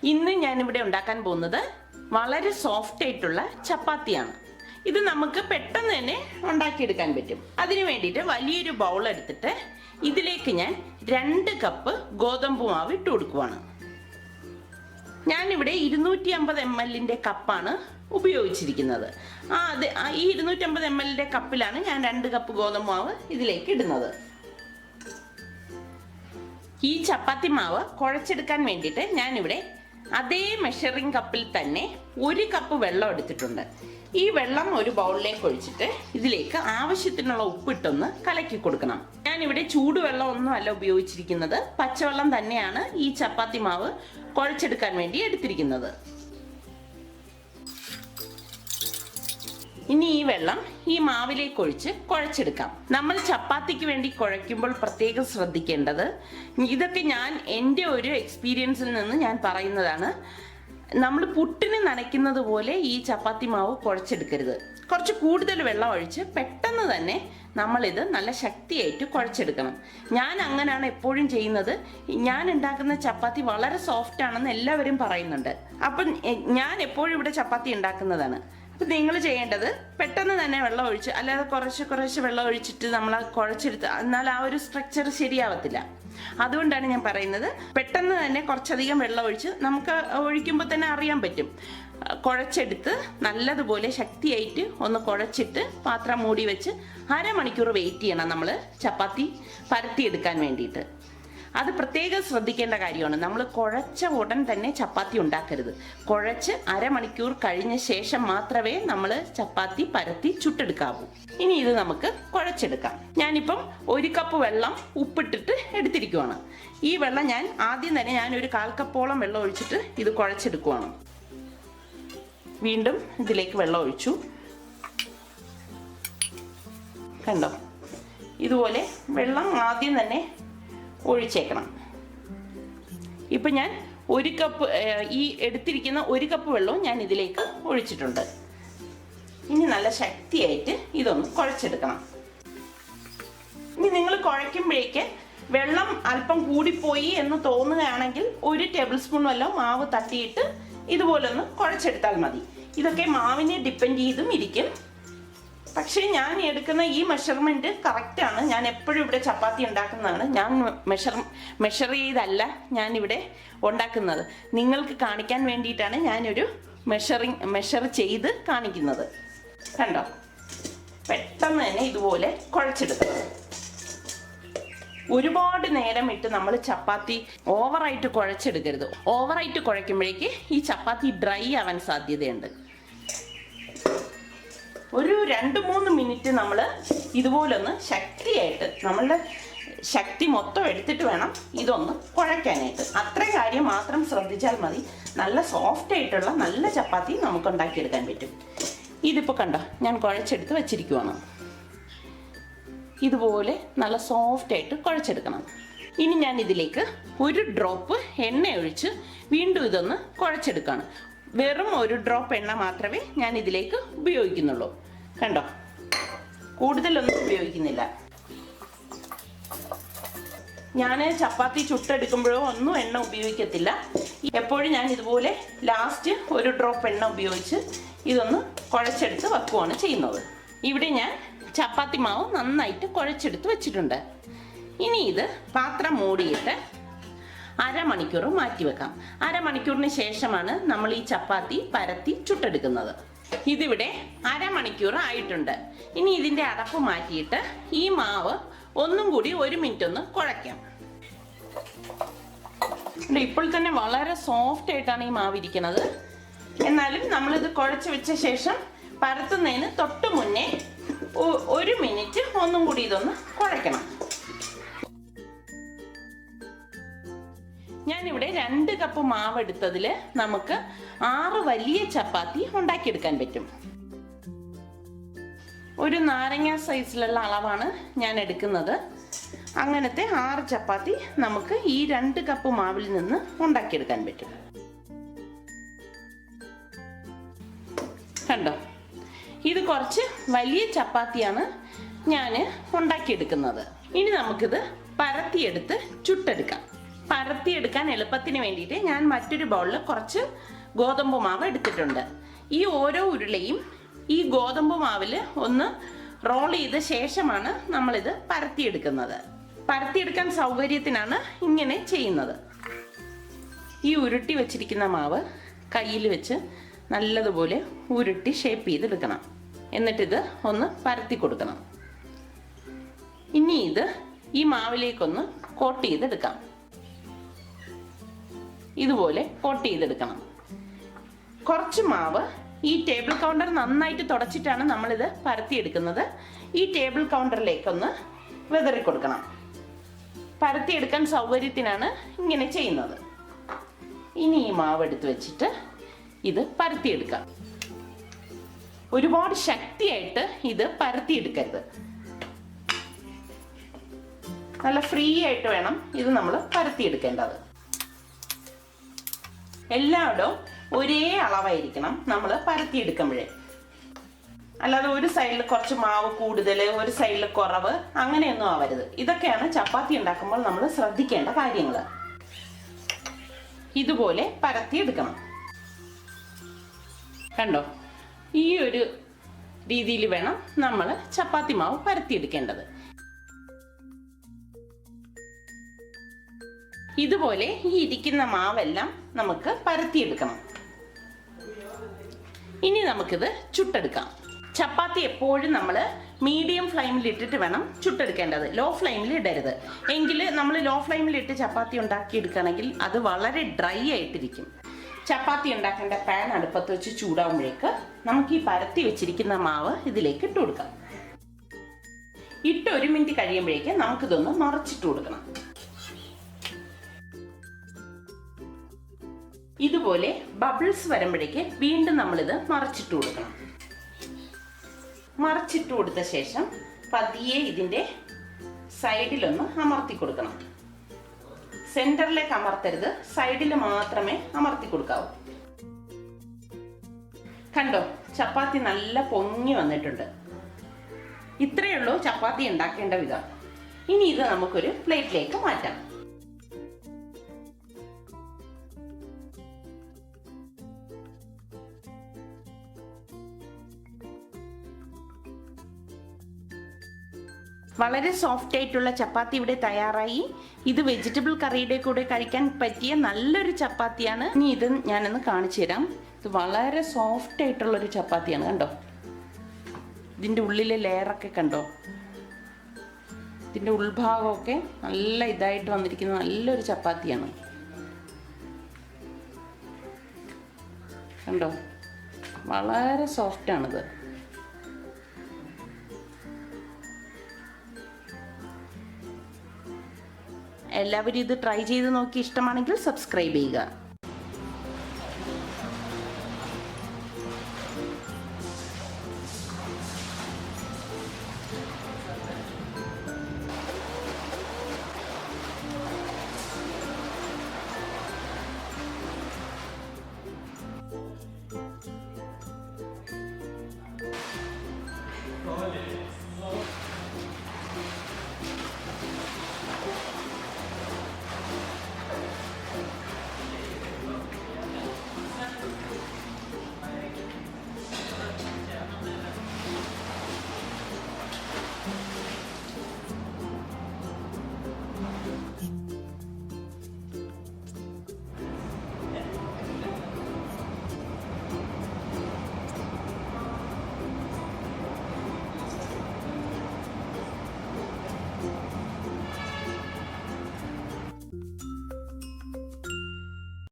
ഇന്ന് ഞാനിവിടെ ഉണ്ടാക്കാൻ പോകുന്നത് വളരെ സോഫ്റ്റ് ആയിട്ടുള്ള ചപ്പാത്തിയാണ്. ഇത് നമുക്ക് പെട്ടെന്ന് തന്നെ ഉണ്ടാക്കിയെടുക്കാൻ പറ്റും. അതിനു വേണ്ടിയിട്ട് വലിയൊരു ബൗൾ എടുത്തിട്ട് ഇതിലേക്ക് ഞാൻ 2 കപ്പ് ഗോതമ്പ് മാവ് ഇട്ട് കൊടുക്കുവാണ്. ഞാനിവിടെ 250 ml കപ്പാണ് ഉപയോഗിച്ചിരിക്കുന്നത്. ഈ 250 ml കപ്പിലാണ് ഞാൻ 2 കപ്പ് ഗോതമ്പ് മാവ് ഇതിലേക്ക് ഇടുന്നത്. ഈ ചപ്പാത്തി മാവ് കുഴച്ചെടുക്കാൻ വേണ്ടിയിട്ട് ഞാനിവിടെ അതേ മെഷറിംഗ് കപ്പിൽ തന്നെ 1 കപ്പ് വെള്ളം എടുത്തിട്ടുണ്ട്. ഈ വെള്ളം ഒരു ബൗളിലേക്ക് ഒഴിച്ചിട്ട് ഇതിലേക്ക് ആവശ്യത്തിനുള്ള ഉപ്പിട്ടൊന്ന് കലക്കി കൊടുക്കണം. ഞാനിവിടെ ചൂടുവെള്ളം ഒന്നും അല്ല ഉപയോഗിച്ചിരിക്കുന്നത്, പച്ചവെള്ളം തന്നെയാണ് ഈ ചപ്പാത്തി മാവ് കുഴച്ചെടുക്കാൻ വേണ്ടി എടുത്തിരിക്കുന്നത്. ഇനി ഈ വെള്ളം ഈ മാവിലേക്ക് ഒഴിച്ച് കുഴച്ചെടുക്കാം. നമ്മൾ ചപ്പാത്തിക്ക് വേണ്ടി കുഴയ്ക്കുമ്പോൾ പ്രത്യേകം ശ്രദ്ധിക്കേണ്ടത്, ഇതൊക്കെ ഞാൻ എൻ്റെ ഒരു എക്സ്പീരിയൻസിൽ നിന്ന് ഞാൻ പറയുന്നതാണ്. നമ്മൾ പുട്ടിന് നനയ്ക്കുന്നത് പോലെ ഈ ചപ്പാത്തി മാവ് കുഴച്ചെടുക്കരുത്. കുറച്ച് കൂടുതൽ വെള്ളം ഒഴിച്ച് പെട്ടെന്ന് തന്നെ നമ്മളിത് നല്ല ശക്തിയായിട്ട് കുഴച്ചെടുക്കണം. ഞാൻ അങ്ങനെയാണ് എപ്പോഴും ചെയ്യുന്നത്. ഞാൻ ഉണ്ടാക്കുന്ന ചപ്പാത്തി വളരെ സോഫ്റ്റ് ആണെന്ന് എല്ലാവരും പറയുന്നുണ്ട്. അപ്പം ഞാൻ എപ്പോഴും ഇവിടെ ചപ്പാത്തി ഉണ്ടാക്കുന്നതാണ്. അപ്പം നിങ്ങൾ ചെയ്യേണ്ടത് പെട്ടെന്ന് തന്നെ വെള്ളം ഒഴിച്ച്, അല്ലാതെ കുറച്ച് വെള്ളം ഒഴിച്ചിട്ട് നമ്മൾ കുഴച്ചെടുത്ത്, എന്നാൽ ആ ഒരു സ്ട്രക്ചർ ശരിയാവത്തില്ല. അതുകൊണ്ടാണ് ഞാൻ പറയുന്നത്, പെട്ടെന്ന് തന്നെ കുറച്ചധികം വെള്ളം ഒഴിച്ച്, നമുക്ക് ഒഴിക്കുമ്പോൾ തന്നെ അറിയാൻ പറ്റും, കുഴച്ചെടുത്ത് നല്ലതുപോലെ ശക്തിയായിട്ട് ഒന്ന് കുഴച്ചിട്ട് പാത്രം മൂടി വെച്ച് അരമണിക്കൂർ വെയിറ്റ് ചെയ്യണം നമ്മൾ ചപ്പാത്തി പരത്തിയെടുക്കാൻ വേണ്ടിയിട്ട്. അത് പ്രത്യേകം ശ്രദ്ധിക്കേണ്ട കാര്യമാണ്. നമ്മൾ കുഴച്ച ഉടൻ തന്നെ ചപ്പാത്തി ഉണ്ടാക്കരുത്. കുഴച്ച് അരമണിക്കൂർ കഴിഞ്ഞ ശേഷം മാത്രമേ നമ്മൾ ചപ്പാത്തി പരത്തി ചുട്ടെടുക്കാവൂ. ഇനി ഇത് നമുക്ക് കുഴച്ചെടുക്കാം. ഞാനിപ്പം 1 കപ്പ് വെള്ളം ഉപ്പിട്ടിട്ട് എടുത്തിരിക്കുവാണ്. ഈ വെള്ളം ഞാൻ ആദ്യം തന്നെ ഒരു 1/4 കപ്പോളം വെള്ളം ഒഴിച്ചിട്ട് ഇത് കുഴച്ചെടുക്കുവാണ്. വീണ്ടും ഇതിലേക്ക് വെള്ളം ഒഴിച്ചു. കണ്ടോ, ഇതുപോലെ വെള്ളം ആദ്യം തന്നെ ഒഴിച്ചേക്കണം. ഇപ്പം ഞാൻ 1 കപ്പ്, ഈ എടുത്തിരിക്കുന്ന 1 കപ്പ് വെള്ളവും ഞാൻ ഇതിലേക്ക് ഒഴിച്ചിട്ടുണ്ട്. ഇനി നല്ല ശക്തിയായിട്ട് ഇതൊന്ന് കുഴച്ചെടുക്കണം. ഇനി നിങ്ങൾ കുഴയ്ക്കുമ്പോഴേക്ക് വെള്ളം അല്പം കൂടിപ്പോയി എന്ന് തോന്നുകയാണെങ്കിൽ 1 ടേബിൾ സ്പൂൺ വല്ല മാവ് തട്ടിയിട്ട് ഇതുപോലെ ഒന്ന് കുഴച്ചെടുത്താൽ മതി. ഇതൊക്കെ മാവിനെ ഡിപ്പെൻഡ് ചെയ്തും ഇരിക്കും. പക്ഷേ ഞാൻ എടുക്കുന്ന ഈ മെഷർമെൻറ്റ് കറക്റ്റാണ്. ഞാൻ എപ്പോഴും ഇവിടെ ചപ്പാത്തി ഉണ്ടാക്കുന്നതാണ്. ഞാൻ മെഷർ ചെയ്തല്ല ഞാനിവിടെ ഉണ്ടാക്കുന്നത്. നിങ്ങൾക്ക് കാണിക്കാൻ വേണ്ടിയിട്ടാണ് ഞാനൊരു മെഷർ ചെയ്ത് കാണിക്കുന്നത്. കണ്ടോ, പെട്ടെന്ന് തന്നെ ഇതുപോലെ കുഴച്ചെടുക്കണം. ഒരുപാട് നേരം ഇട്ട് നമ്മൾ ചപ്പാത്തി ഓവറായിട്ട് കുഴച്ചെടുക്കരുത്. ഓവറായിട്ട് കുഴയ്ക്കുമ്പോഴേക്ക് ഈ ചപ്പാത്തി ഡ്രൈ ആവാൻ സാധ്യതയുണ്ട്. ഒരു 2-3 മിനിറ്റ് നമ്മൾ ഇതുപോലൊന്ന് ശക്തിയായിട്ട്, നമ്മളുടെ ശക്തി മൊത്തം എടുത്തിട്ട് വേണം ഇതൊന്ന് കുഴയ്ക്കാനായിട്ട്. അത്രയും കാര്യം മാത്രം ശ്രദ്ധിച്ചാൽ മതി. നല്ല സോഫ്റ്റ് ആയിട്ടുള്ള നല്ല ചപ്പാത്തി നമുക്ക് ഉണ്ടാക്കിയെടുക്കാൻ പറ്റും. ഇതിപ്പോൾ കണ്ടോ, ഞാൻ കുഴച്ചെടുത്ത് വെച്ചിരിക്കുവാണ്. ഇതുപോലെ നല്ല സോഫ്റ്റായിട്ട് കുഴച്ചെടുക്കണം. ഇനി ഞാൻ ഇതിലേക്ക് 1 ഡ്രോപ്പ് എണ്ണ ഒഴിച്ച് വീണ്ടും ഇതൊന്ന് കുഴച്ചെടുക്കുകയാണ്. വെറും 1 ഡ്രോപ്പ് എണ്ണ മാത്രമേ ഞാൻ ഇതിലേക്ക് ഉപയോഗിക്കുന്നുള്ളൂ. കണ്ടോ, കൂടുതലൊന്നും ഉപയോഗിക്കുന്നില്ല. ഞാൻ ചപ്പാത്തി ചുട്ടെടുക്കുമ്പോഴോ ഒന്നും എണ്ണ ഉപയോഗിക്കത്തില്ല. എപ്പോഴും ഞാൻ ഇതുപോലെ ലാസ്റ്റ് 1 ഡ്രോപ്പ് എണ്ണ ഉപയോഗിച്ച് ഇതൊന്ന് കുഴച്ചെടുത്ത് വെക്കുകയാണ് ചെയ്യുന്നത്. ഇവിടെ ഞാൻ ചപ്പാത്തി മാവ് നന്നായിട്ട് കുഴച്ചെടുത്ത് വെച്ചിട്ടുണ്ട്. ഇനി ഇത് പാത്രം മൂടിയിട്ട് അരമണിക്കൂർ മാറ്റി വെക്കാം. അരമണിക്കൂറിന് ശേഷമാണ് നമ്മൾ ഈ ചപ്പാത്തി പരത്തി ചുട്ടെടുക്കുന്നത്. ഇതിവിടെ അരമണിക്കൂർ ആയിട്ടുണ്ട്. ഇനി ഇതിൻ്റെ അടപ്പ് മാറ്റിയിട്ട് ഈ മാവ് ഒന്നും കൂടി 1 മിനിറ്റ് ഒന്ന് കുഴയ്ക്കാം. ഇപ്പോൾ തന്നെ വളരെ സോഫ്റ്റ് ആയിട്ടാണ് ഈ മാവ് ഇരിക്കുന്നത്. എന്നാലും നമ്മളിത് കുഴച്ച് വെച്ച ശേഷം പരത്തുന്നതിന് തൊട്ട് മുന്നേ 1 മിനിറ്റ് ഒന്നും കൂടി ഇതൊന്ന് കുഴയ്ക്കണം. ഞാനിവിടെ 2 കപ്പ് മാവ് എടുത്തതിൽ നമുക്ക് 6 വലിയ ചപ്പാത്തി ഉണ്ടാക്കിയെടുക്കാൻ പറ്റും. ഒരു നാരങ്ങ സൈസിലുള്ള അളവാണ് ഞാൻ എടുക്കുന്നത്. അങ്ങനത്തെ 6 ചപ്പാത്തി നമുക്ക് ഈ 2 കപ്പ് മാവിൽ നിന്ന് ഉണ്ടാക്കിയെടുക്കാൻ പറ്റും. കണ്ടോ, ഇത് കുറച്ച് വലിയ ചപ്പാത്തിയാണ് ഞാൻ ഉണ്ടാക്കിയെടുക്കുന്നത്. ഇനി നമുക്കിത് പരത്തിയെടുത്ത് ചുട്ടെടുക്കാം. പരത്തിയെടുക്കാൻ എളുപ്പത്തിന് വേണ്ടിയിട്ട് ഞാൻ മറ്റൊരു ബൗളിൽ കുറച്ച് ഗോതമ്പ് മാവ് എടുത്തിട്ടുണ്ട്. ഈ ഓരോ ഉരുളയും ഈ ഗോതമ്പ് മാവിൽ ഒന്ന് റോൾ ചെയ്ത ശേഷമാണ് നമ്മളിത് പരത്തിയെടുക്കുന്നത്. പരത്തിയെടുക്കാൻ സൗകര്യത്തിനാണ് ഇങ്ങനെ ചെയ്യുന്നത്. ഈ ഉരുട്ടി വെച്ചിരിക്കുന്ന മാവ് കയ്യിൽ വെച്ച് നല്ലതുപോലെ ഉരുട്ടി ഷേപ്പ് ചെയ്തെടുക്കണം. എന്നിട്ടിത് ഒന്ന് പരത്തി കൊടുക്കണം. ഇനി ഇത് ഈ മാവിലേക്കൊന്ന് കോട്ട് ചെയ്തെടുക്കാം. ഇതുപോലെ കോട്ട് ചെയ്തെടുക്കണം. കുറച്ച് മാവ് ഈ ടേബിൾ കൗണ്ടർ നന്നായിട്ട് തുടച്ചിട്ടാണ് നമ്മളിത് പരത്തിയെടുക്കുന്നത്. ഈ ടേബിൾ കൗണ്ടറിലേക്കൊന്ന് വിതറി കൊടുക്കണം. പരത്തിയെടുക്കാൻ സൗകര്യത്തിനാണ് ഇങ്ങനെ ചെയ്യുന്നത്. ഇനി ഈ മാവ് എടുത്ത് വെച്ചിട്ട് ഇത് പരത്തിയെടുക്കാം. ഒരുപാട് ശക്തിയായിട്ട് ഇത് പരത്തിയെടുക്കരുത്. നല്ല ഫ്രീ ആയിട്ട് വേണം ഇത് നമ്മൾ പരത്തിയെടുക്കേണ്ടത്. എല്ലായിടും ഒരേ അളവായിരിക്കണം നമ്മൾ പരത്തിയെടുക്കുമ്പോഴേ. അല്ലാതെ ഒരു സൈഡിൽ കുറച്ച് മാവ് കൂടുതൽ, ഒരു സൈഡിൽ കുറവ്, അങ്ങനെയൊന്നും ആവരുത്. ഇതൊക്കെയാണ് ചപ്പാത്തി ഉണ്ടാക്കുമ്പോൾ നമ്മൾ ശ്രദ്ധിക്കേണ്ട കാര്യങ്ങൾ. ഇതുപോലെ പരത്തിയെടുക്കണം. കണ്ടോ, ഈ ഒരു രീതിയിൽ വേണം നമ്മൾ ചപ്പാത്തി മാവ് പരത്തിയെടുക്കേണ്ടത്. ഇതുപോലെ ഈ ഇരിക്കുന്ന മാവെല്ലാം നമുക്ക് പരത്തിയെടുക്കണം. ഇനി നമുക്കിത് ചുട്ടെടുക്കാം. ചപ്പാത്തി എപ്പോഴും നമ്മൾ മീഡിയം ഫ്ലെയിമിൽ ഇട്ടിട്ട് വേണം ചുട്ടെടുക്കേണ്ടത്. ലോ ഫ്ലെയിമിൽ ഇടരുത്. എങ്കിൽ നമ്മൾ ലോ ഫ്ലെയിമിൽ ഇട്ട് ചപ്പാത്തി ഉണ്ടാക്കിയെടുക്കുകയാണെങ്കിൽ അത് വളരെ ഡ്രൈ ആയിട്ടിരിക്കും. ചപ്പാത്തി ഉണ്ടാക്കേണ്ട പാൻ അടുപ്പത്ത് വെച്ച് ചൂടാകുമ്പോഴേക്ക് നമുക്ക് ഈ പരത്തി വെച്ചിരിക്കുന്ന മാവ് ഇതിലേക്ക് ഇട്ട് കൊടുക്കാം. ഇട്ട് 1 മിനിറ്റ് കഴിയുമ്പോഴേക്ക് നമുക്കിതൊന്ന് മറച്ചിട്ട് കൊടുക്കണം. ഇതുപോലെ ബബിൾസ് വരുമ്പോഴേക്ക് വീണ്ടും നമ്മളിത് മറച്ചിട്ട് കൊടുക്കണം. മറച്ചിട്ട് കൊടുത്ത ശേഷം പതിയെ ഇതിൻ്റെ സൈഡിലൊന്ന് അമർത്തി കൊടുക്കണം. സെന്ററിലേക്ക് അമർത്തരുത്, സൈഡിൽ മാത്രമേ അമർത്തി കൊടുക്കാവൂ. കണ്ടോ, ചപ്പാത്തി നല്ല പൊങ്ങി വന്നിട്ടുണ്ട്. ഇത്രയേ ഉള്ളൂ ചപ്പാത്തി ഉണ്ടാക്കേണ്ട വിധം. ഇനി ഇത് നമുക്കൊരു പ്ലേറ്റിലേക്ക് മാറ്റാം. വളരെ സോഫ്റ്റ് ആയിട്ടുള്ള ചപ്പാത്തി ഇവിടെ തയ്യാറായി. ഇത് വെജിറ്റബിൾ കറിയുടെ കൂടെ കഴിക്കാൻ പറ്റിയ നല്ലൊരു ചപ്പാത്തിയാണ്. ഇനി ഇത് ഞാനൊന്ന് കാണിച്ചു തരാം. ഇത് വളരെ സോഫ്റ്റ് ആയിട്ടുള്ളൊരു ചപ്പാത്തിയാണ്. കണ്ടോ, ഇതിൻ്റെ ഉള്ളിലെ ലെയറൊക്കെ കണ്ടോ, ഇതിൻ്റെ ഉൾഭാഗമൊക്കെ നല്ല ഇതായിട്ട് വന്നിരിക്കുന്ന നല്ലൊരു ചപ്പാത്തിയാണ്. കണ്ടോ, വളരെ സോഫ്റ്റാണിത്. എല്ലാവരും ഇത് ട്രൈ ചെയ്ത് നോക്കി ഇഷ്ടമാണെങ്കിൽ സബ്സ്ക്രൈബ് ചെയ്യുക.